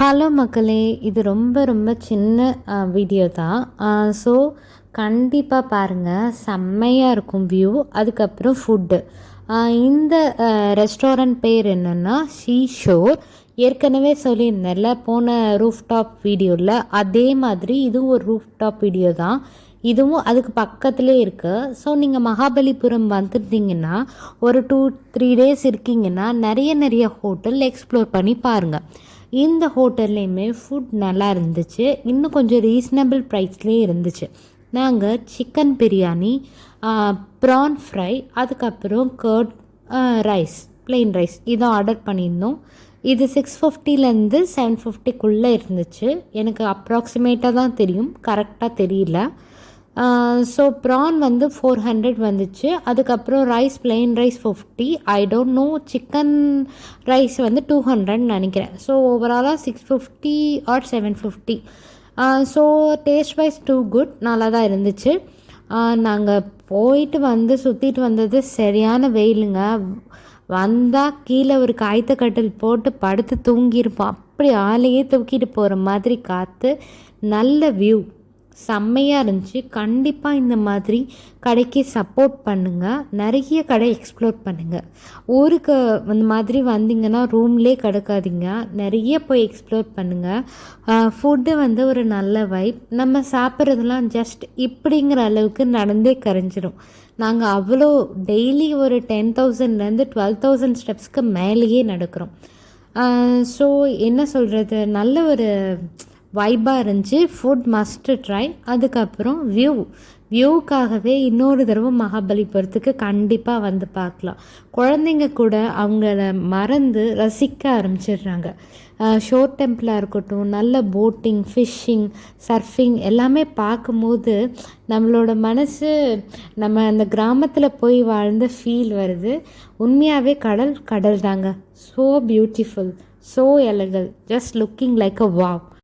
Hello மக்களே, இது ரொம்ப ரொம்ப சின்ன வீடியோ தான். ஸோ கண்டிப்பாக பாருங்கள், செம்மையாக இருக்கும் வியூ. அதுக்கப்புறம் ஃபுட்டு. இந்த ரெஸ்டாரண்ட் பேர் என்னென்னா ஷீ ஷோர். ஏற்கனவே சொல்லியிருந்தேன்ல போன ரூஃப் டாப் வீடியோவில், அதே மாதிரி இதுவும் ஒரு ரூஃப் டாப் வீடியோ தான். இதுவும் அதுக்கு பக்கத்துலேயே இருக்குது. ஸோ நீங்கள் மகாபலிபுரம் வந்துட்டீங்கன்னா ஒரு 2-3 டேஸ் இருக்கீங்கன்னா நிறைய ஹோட்டல் எக்ஸ்ப்ளோர் பண்ணி பாருங்கள். இந்த ஹோட்டல்லையுமே ஃபுட் நல்லா இருந்துச்சு. இன்னும் கொஞ்சம் ரீசனபிள் ப்ரைஸ்லேயே இருந்துச்சு. நாங்கள் சிக்கன் பிரியாணி, ப்ரான் ஃப்ரை, அதுக்கப்புறம் கர்ட் ரைஸ், ப்ளெயின் ரைஸ் இதை ஆர்டர் பண்ணியிருந்தோம். இது 650லேருந்து 750க்குள்ளே இருந்துச்சு. எனக்கு அப்ராக்சிமேட்டாக தான் தெரியும், கரெக்டாக தெரியல. ஸோ ப்ரான் வந்து 400 வந்துச்சு. அதுக்கப்புறம் rice, plain rice 50. I don't know, chicken rice வந்து 200 நினைக்கிறேன். ஸோ ஓவராலாக 650 or 750. So taste wise too good, நல்லா தான் இருந்துச்சு. நாங்கள் போயிட்டு வந்து சுற்றிட்டு வந்தது சரியான வெயிலுங்க. வந்தால் கீழே ஒரு காய்த்த கட்டில் போட்டு படுத்து தூங்கியிருப்போம். அப்படி ஆளையே தூக்கிட்டு போகிற மாதிரி காற்று, நல்ல வியூ, செம்மையாக இருந்துச்சு. கண்டிப்பாக இந்த மாதிரி கடைக்கு சப்போர்ட் பண்ணுங்கள். நிறைய கடை எக்ஸ்ப்ளோர் பண்ணுங்கள். ஊருக்கு இந்த மாதிரி வந்தீங்கன்னா ரூம்லேயே கிடக்காதீங்க, நிறைய போய் எக்ஸ்ப்ளோர் பண்ணுங்கள். ஃபுட்டு வந்து ஒரு நல்ல வைப். நம்ம சாப்பிட்றதுலாம் ஜஸ்ட் இப்படிங்கிற அளவுக்கு நடந்தே கரைஞ்சிரும். நாங்கள் அவ்வளோ டெய்லி ஒரு 10,000லேருந்து 12,000 ஸ்டெப்ஸ்க்கு மேலேயே நடக்கிறோம். ஸோ என்ன சொல்கிறது, நல்ல ஒரு வைப்பாக இருந்துச்சு. Food must try. அதுக்கப்புறம் வியூக்காகவே இன்னொரு தடவை மகாபலிபுரத்துக்கு கண்டிப்பாக வந்து பார்க்கலாம். குழந்தைங்க கூட அவங்கள மறந்து ரசிக்க ஆரம்பிச்சிடுறாங்க. ஷோர் டெம்பிளாக இருக்கட்டும், நல்ல போட்டிங், ஃபிஷ்ஷிங், சர்ஃபிங் எல்லாமே பார்க்கும்போது நம்மளோட மனசு நம்ம அந்த கிராமத்தில் போய் வாழ்ந்த ஃபீல் வருது. உண்மையாகவே கடல் தாங்க. So beautiful, so elegant, just looking like a wow.